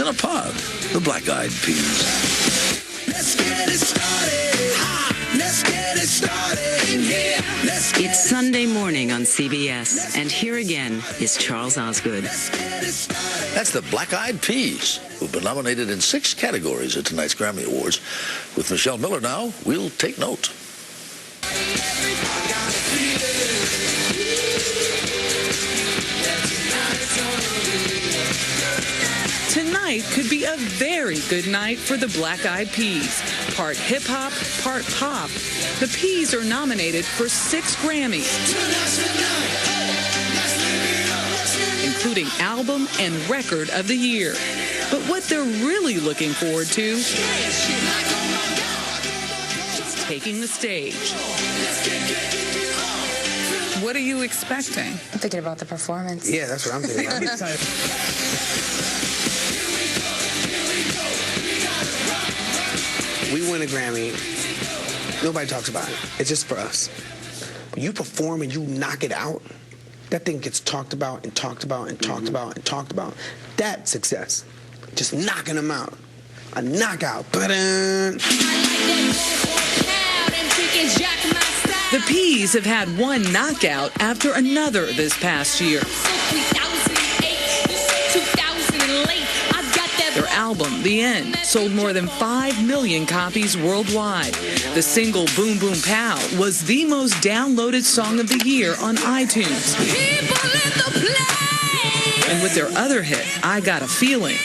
in a pod, the Black-Eyed Peas. Let's get it started. Let's get it started in here. It's Sunday morning on CBS, and here again is Charles Osgood. That's the Black-Eyed Peas, who've been nominated in 6 categories at tonight's Grammy Awards. With Michelle Miller now, we'll take note. Tonight could be a very good night for the Black-Eyed Peas. Part hip-hop, part pop. The Peas are nominated for 6 Grammys, including Album and Record of the Year. But what they're really looking forward to is taking the stage. What are you expecting? I'm thinking about the performance. Yeah, that's what I'm thinking about. We win a Grammy, nobody talks about it. It's just for us. When you perform and you knock it out, that thing gets talked about and talked about and talked about and talked about. That's success. Just knocking them out. A knockout. The Peas have had one knockout after another this past year. Their album, The End, sold more than 5 million copies worldwide. The single Boom Boom Pow was the most downloaded song of the year on iTunes. And with their other hit, I Got a Feeling,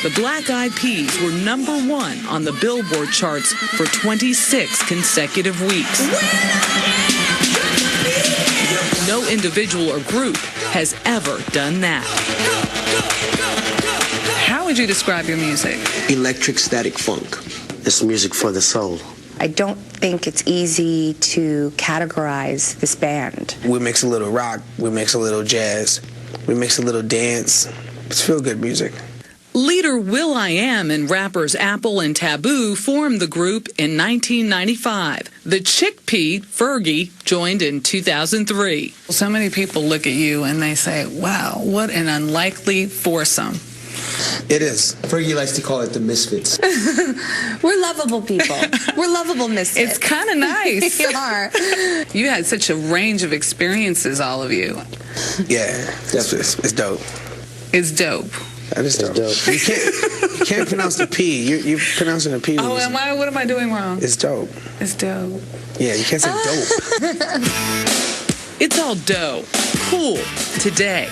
the Black-Eyed Peas were #1 on the Billboard charts for 26 consecutive weeks. No individual or group has ever done that. How would you describe your music? Electric static funk. It's music for the soul. I don't think it's easy to categorize this band. We mix a little rock, we mix a little jazz, we mix a little dance. It's feel-good music. Leader Will.i.am and rappers Apple and Taboo formed the group in 1995. The chickpea, Fergie, joined in 2003. So many people look at you and they say, wow, what an unlikely foursome. It is. Fergie likes to call it the Misfits. We're lovable people. We're lovable misfits. It's kind of nice. We are. You had such a range of experiences, all of you. Yeah, it's dope. It's dope. That is dope. You can't pronounce the P. You're pronouncing the P. Oh, what am I doing wrong? It's dope. It's dope. Yeah, you can't say dope. It's all dope. Cool. Today.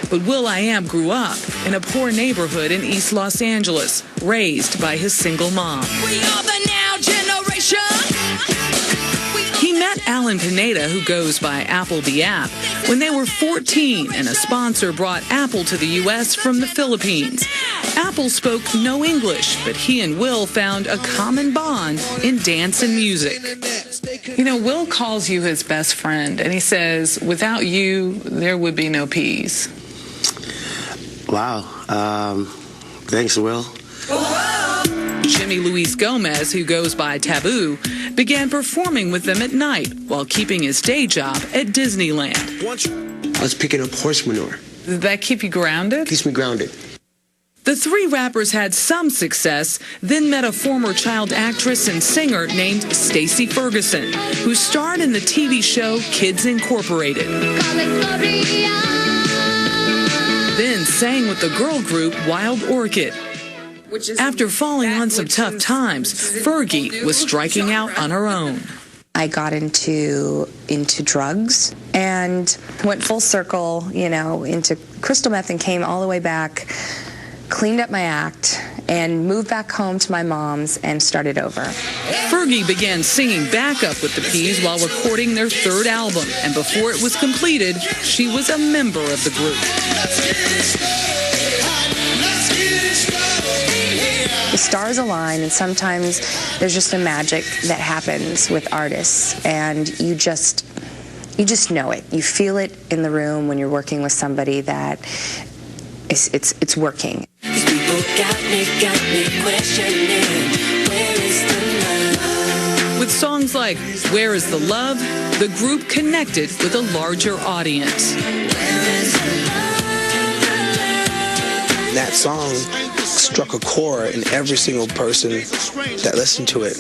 But Will.i.am grew up in a poor neighborhood in East Los Angeles, raised by his single mom. We are the now generation. He met Alan Pineda, who goes by Apple the App, when they were 14 and a sponsor brought Apple to the U.S. from the Philippines. Apple spoke no English, but he and Will found a common bond in dance and music. You know, Will calls you his best friend, and he says, without you, there would be no Peas. Wow. Thanks, Will. Jimmy Luis Gomez, who goes by Taboo, began performing with them at night while keeping his day job at Disneyland. I was picking up horse manure. Did that keep you grounded? Keeps me grounded. The 3 rappers had some success, then met a former child actress and singer named Stacey Ferguson, who starred in the TV show Kids Incorporated. Then sang with the girl group Wild Orchid. After falling on some tough times, Fergie was striking out on her own. I got into drugs and went full circle, into crystal meth and came all the way back, cleaned up my act, and moved back home to my mom's and started over. Fergie began singing backup with the Peas while recording their 3rd album, and before it was completed, she was a member of the group. The stars align, and sometimes there's just a magic that happens with artists, and you just know it. You feel it in the room when you're working with somebody that it's working. People got me questioning, where is the love? With songs like Where is the Love, the group connected with a larger audience. That song struck a chord in every single person that listened to it.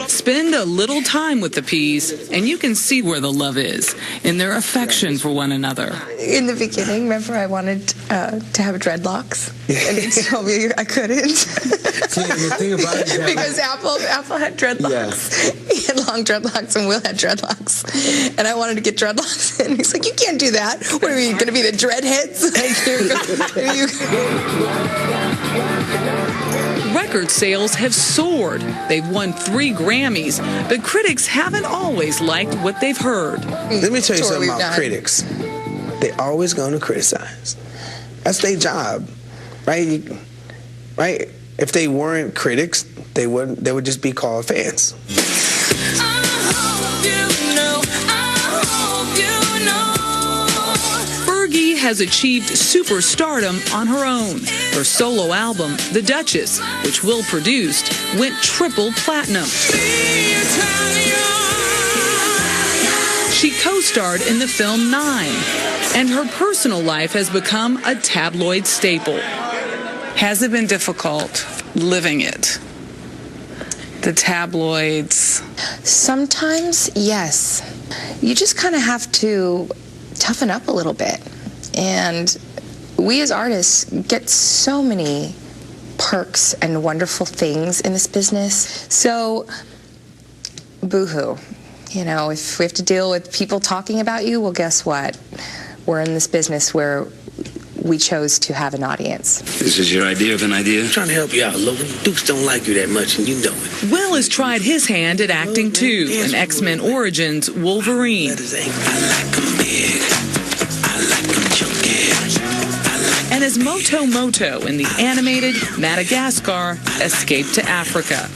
Spend a little time with the Peas, and you can see where the love is, in their affection for one another. In the beginning, remember I wanted to have dreadlocks, and he told me I couldn't. The thing about it, because Apple had dreadlocks. Yeah. He had long dreadlocks, and Will had dreadlocks. And I wanted to get dreadlocks, and he's like, "You can't do that. What are we going to be, the dreadheads?" Record sales have soared. They've won 3 Grammys, but critics haven't always liked what they've heard. Let me tell you something about critics. They always going to criticize. That's their job, right? Right? If they weren't critics, they would just be called fans. Fergie has achieved superstardom on her own. Her solo album, The Duchess, which Will produced, went triple platinum. She co-starred in the film 9, and her personal life has become a tabloid staple. Has it been difficult living it? The tabloids? Sometimes, yes. You just kind of have to toughen up a little bit. And we as artists get so many perks and wonderful things in this business. So, boo-hoo. You know, if we have to deal with people talking about you, well, guess what? We're in this business where we chose to have an audience. This is your idea of an idea? I'm trying to help you out, Logan. Dukes don't like you that much, and you know it. Will has tried his hand at acting too, in X-Men Origins Wolverine. I like 'em big. I like 'em chunky. And as Moto in the animated Madagascar Escape to Africa.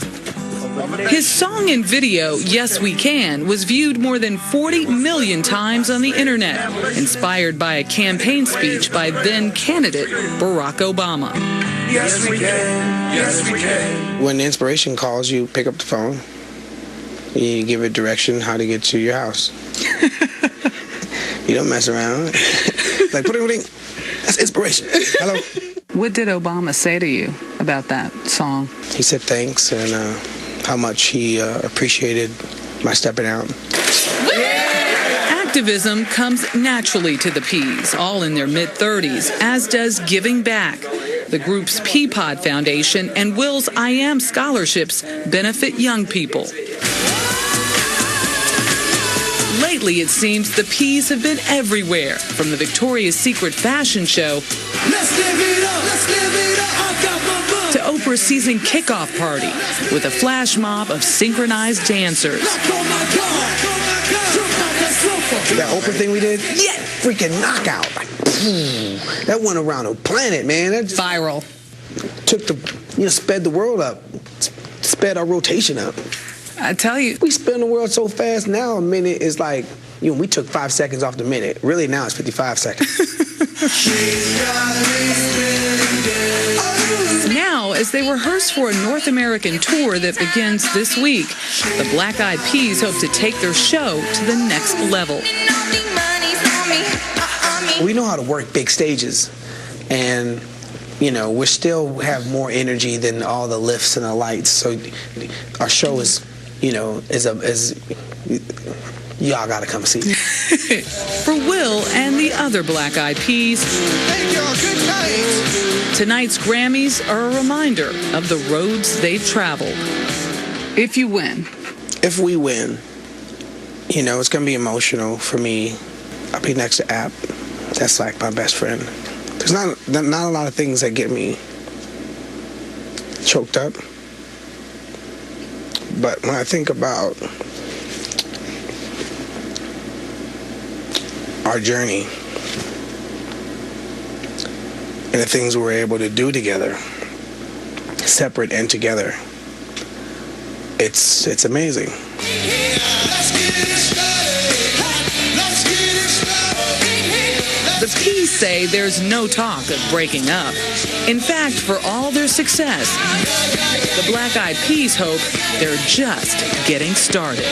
His song and video, Yes We Can, was viewed more than 40 million times on the internet, inspired by a campaign speech by then-candidate Barack Obama. Yes, we can. Yes, we can. When the inspiration calls, you pick up the phone. You give it direction how to get to your house. You don't mess around. Like, put everything. That's inspiration. Hello. What did Obama say to you about that song? He said thanks and how much he appreciated my stepping out. Activism comes naturally to the Peas, all in their mid-30s, as does giving back. The group's Peapod Foundation and Will.i.am scholarships benefit young people. Lately, it seems the Peas have been everywhere, from the Victoria's Secret fashion show Let's live it up. Let's live it up. I got my bug. to Oprah's season kickoff party with a flash mob of synchronized dancers. Oh my God. Oh my God. Jump out that sofa. That Oprah thing we did? Yeah. Freaking knockout. Like, that went around the planet, man. That Viral. took sped the world up. Sped our rotation up. I tell you, We spin the world so fast now, a minute is like, we took 5 seconds off the minute. Really, now it's 55 seconds. now, as they rehearse for a North American tour that begins this week, the Black Eyed Peas hope to take their show to the next level. We know how to work big stages, and we still have more energy than all the lifts and the lights. So our show is, y'all gotta come see. For Will and the other Black Eyed Peas, Thank y'all. Good night. tonight's Grammys are a reminder of the roads they've traveled. If you win, If we win, it's gonna be emotional for me. I'll be next to App. That's like my best friend. There's not a lot of things that get me choked up. But when I think about our journey and the things we were able to do together, separate and together, it's amazing. Let's get it started. Let's get it started. the Peas say there's no talk of breaking up. In fact, for all their success, the Black Eyed Peas hope they're just getting started.